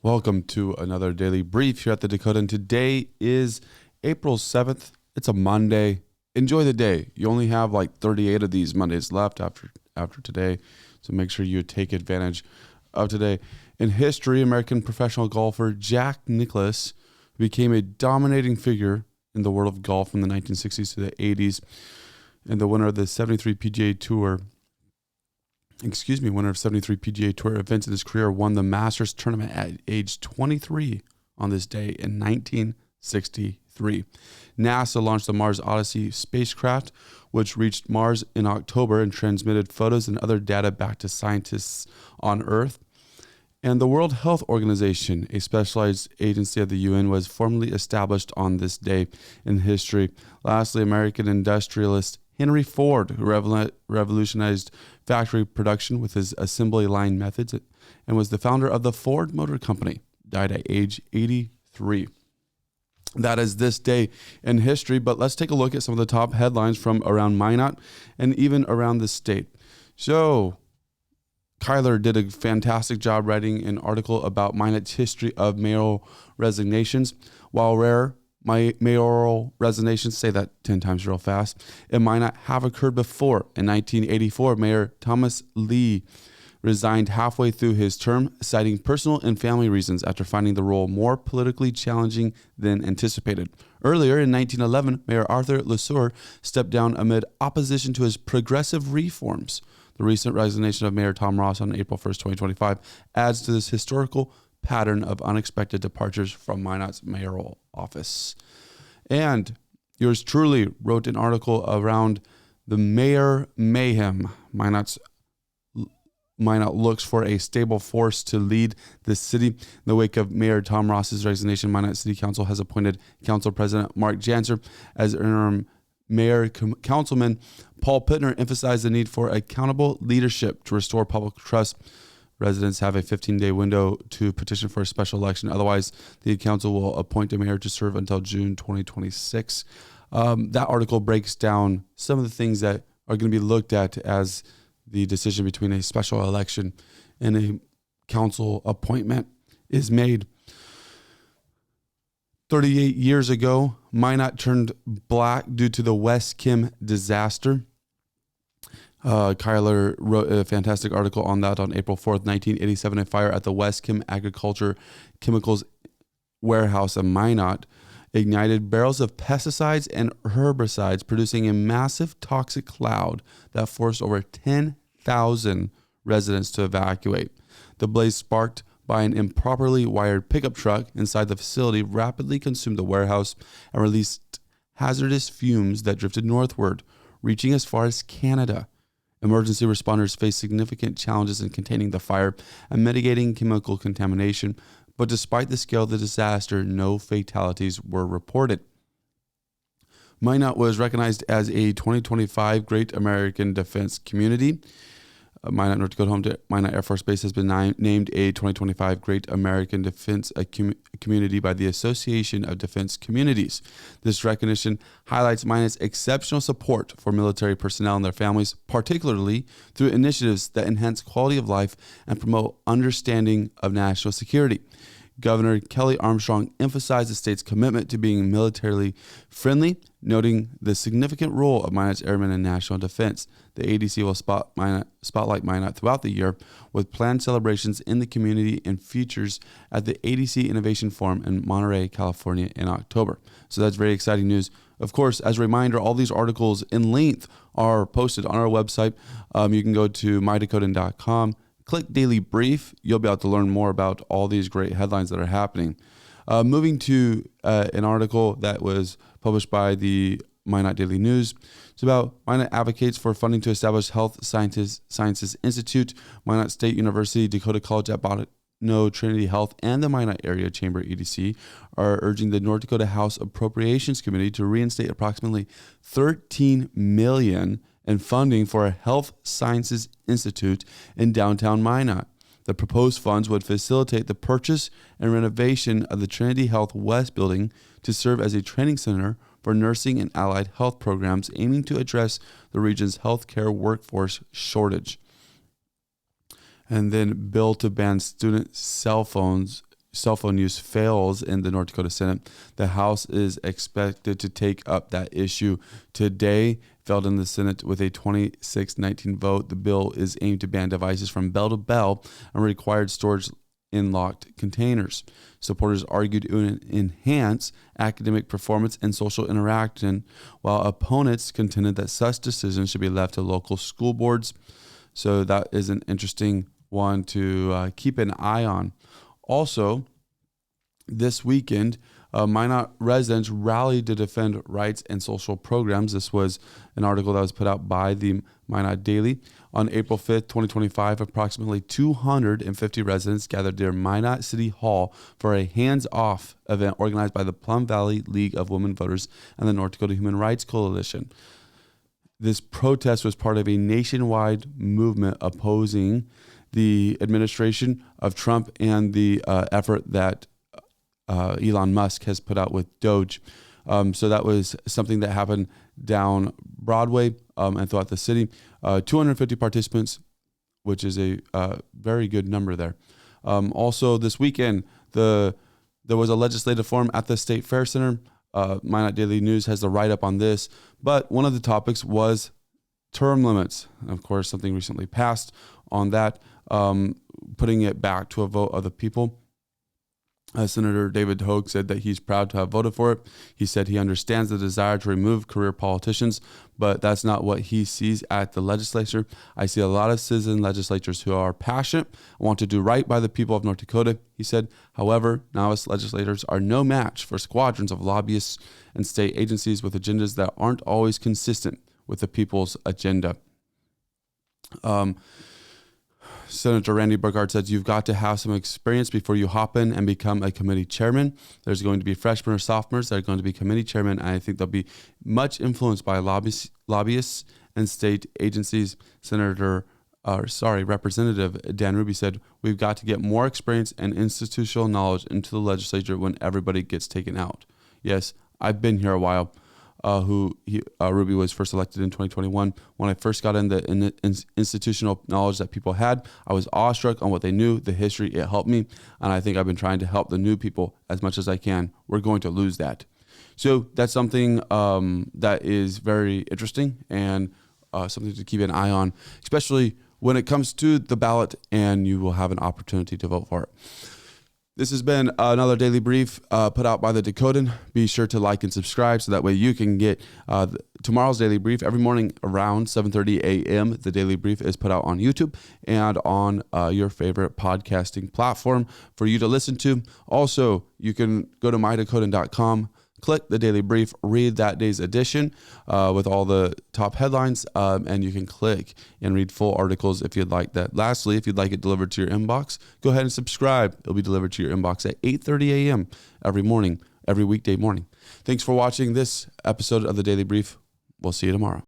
Welcome to another daily brief here at the Dakota. And today is April 7th. It's a Monday. Enjoy the day. You only have like 38 of these Mondays left after today. So make sure you take advantage of today. In history, American professional golfer Jack Nicklaus became a dominating figure in the world of golf from the 1960s to the 80s. And the winner of the 73 PGA Tour winner of 73 PGA Tour events in his career, won the Masters tournament at age 23 on this day in 1963. NASA launched the Mars Odyssey spacecraft, which reached Mars in October and transmitted photos and other data back to scientists on Earth. And the World Health Organization, a specialized agency of the UN, was formally established on this day in history. Lastly, American industrialist Henry Ford, who revolutionized factory production with his assembly line methods and was the founder of the Ford Motor Company, died at age 83. That is this day in history, but let's take a look at some of the top headlines from around Minot and even around the state. So, Kyler did a fantastic job writing an article about Minot's history of mayoral resignations. While rare, my mayoral resignations, say that 10 times real fast, it might not have occurred before. In 1984, Mayor Thomas Lee resigned halfway through his term, citing personal and family reasons after finding the role more politically challenging than anticipated. Earlier in 1911, Mayor Arthur LeSueur stepped down amid opposition to his progressive reforms. The recent resignation of Mayor Tom Ross on April 1st, 2025 adds to this historical pattern of unexpected departures from Minot's mayoral office. And yours truly wrote an article around the mayor mayhem. Minot looks for a stable force to lead the city. In the wake of Mayor Tom Ross's resignation, Minot City Council has appointed Council President Mark Janser as interim mayor. Councilman Paul Pittner emphasized the need for accountable leadership to restore public trust. Residents have a 15-day window to petition for a special election. Otherwise, the council will appoint a mayor to serve until June 2026. That article breaks down some of the things that are going to be looked at as the decision between a special election and a council appointment is made. 38 years ago, Minot turned black due to the Westchem disaster. Kyler wrote a fantastic article on that on April 4th, 1987. A fire at the Westchem Agriculture Chemicals warehouse in Minot ignited barrels of pesticides and herbicides, producing a massive toxic cloud that forced over 10,000 residents to evacuate. The blaze, sparked by an improperly wired pickup truck inside the facility, rapidly consumed the warehouse and released hazardous fumes that drifted northward, reaching as far as Canada. Emergency responders faced significant challenges in containing the fire and mitigating chemical contamination, but despite the scale of the disaster, no fatalities were reported. Minot was recognized as a 2025 Great American Defense Community. Minot, North Dakota, home to Minot Air Force Base, has been named a 2025 Great American Defense Community by the Association of Defense Communities. This recognition highlights Minot's exceptional support for military personnel and their families, particularly through initiatives that enhance quality of life and promote understanding of national security. Governor Kelly Armstrong emphasized the state's commitment to being militarily friendly, noting the significant role of Minot's airmen in national defense. The ADC will spotlight Minot throughout the year with planned celebrations in the community and features at the ADC Innovation Forum in Monterey, California in October. So that's very exciting news. Of course, as a reminder, all these articles in length are posted on our website. You can go to mydakotan.com. Click Daily Brief. You'll be able to learn more about all these great headlines that are happening. Moving to an article that was published by the Minot Daily News. It's about Minot advocates for funding to establish Health Sciences Institute. Minot State University, Dakota College at Bottineau Trinity Health, and the Minot Area Chamber EDC are urging the North Dakota House Appropriations Committee to reinstate approximately $13 million in funding for a Health Sciences Institute in downtown Minot. The proposed funds would facilitate the purchase and renovation of the Trinity Health West building to serve as a training center for nursing and allied health programs, aiming to address the region's healthcare workforce shortage. And then bill to ban student cell phones cell phone use fails in the North Dakota Senate, the House is expected to take up that issue today. Failed in the Senate with a 26-19 vote. The bill is aimed to ban devices from bell to bell and required storage in locked containers. Supporters argued it would enhance academic performance and social interaction, while opponents contended that such decisions should be left to local school boards. So that is an interesting one to keep an eye on. Also, this weekend, Minot residents rallied to defend rights and social programs. This was an article that was put out by the Minot Daily. On April 5th, 2025, approximately 250 residents gathered near Minot City Hall for a hands-off event organized by the Plum Valley League of Women Voters and the North Dakota Human Rights Coalition. This protest was part of a nationwide movement opposing the administration of Trump and the effort that Elon Musk has put out with Doge. So that was something that happened down Broadway and throughout the city. 250 participants, which is a very good number there. Also, this weekend, there was a legislative forum at the State Fair Center. Minot Daily News has the write-up on this, but one of the topics was term limits. Of course, something recently passed on that, putting it back to a vote of the people. Senator David Hogue said that he's proud to have voted for it. He said he understands the desire to remove career politicians, but that's not what he sees at the legislature. I see a lot of citizen legislators who are passionate, want to do right by the people of North Dakota, he said. However, nowist legislators are no match for squadrons of lobbyists and state agencies with agendas that aren't always consistent with the people's agenda. Senator Randy Burghardt says you've got to have some experience before you hop in and become a committee chairman. There's going to be freshmen or sophomores that are going to be committee chairman, and I think they'll be much influenced by lobbyists and state agencies. Representative Dan Ruby said we've got to get more experience and institutional knowledge into the legislature when everybody gets taken out. Yes, I've been here a while. Ruby was first elected in 2021. When I first got in the institutional knowledge that people had, I was awestruck on what they knew, the history. It helped me, and I think I've been trying to help the new people as much as I can. We're going to lose that. So that's something that is very interesting and something to keep an eye on, especially when it comes to the ballot and you will have an opportunity to vote for it. This has been another daily brief put out by the Dakotan. Be sure to like and subscribe so that way you can get tomorrow's daily brief every morning around 7:30 a.m. The daily brief is put out on YouTube and on your favorite podcasting platform for you to listen to. Also, you can go to mydakotan.com, click the daily brief, read that day's edition with all the top headlines, and you can click and read full articles if you'd like that. Lastly, if you'd like it delivered to your inbox, go ahead and subscribe. It'll be delivered to your inbox at 8:30 a.m. every morning, every weekday morning. Thanks for watching this episode of the Daily Brief. We'll see you tomorrow.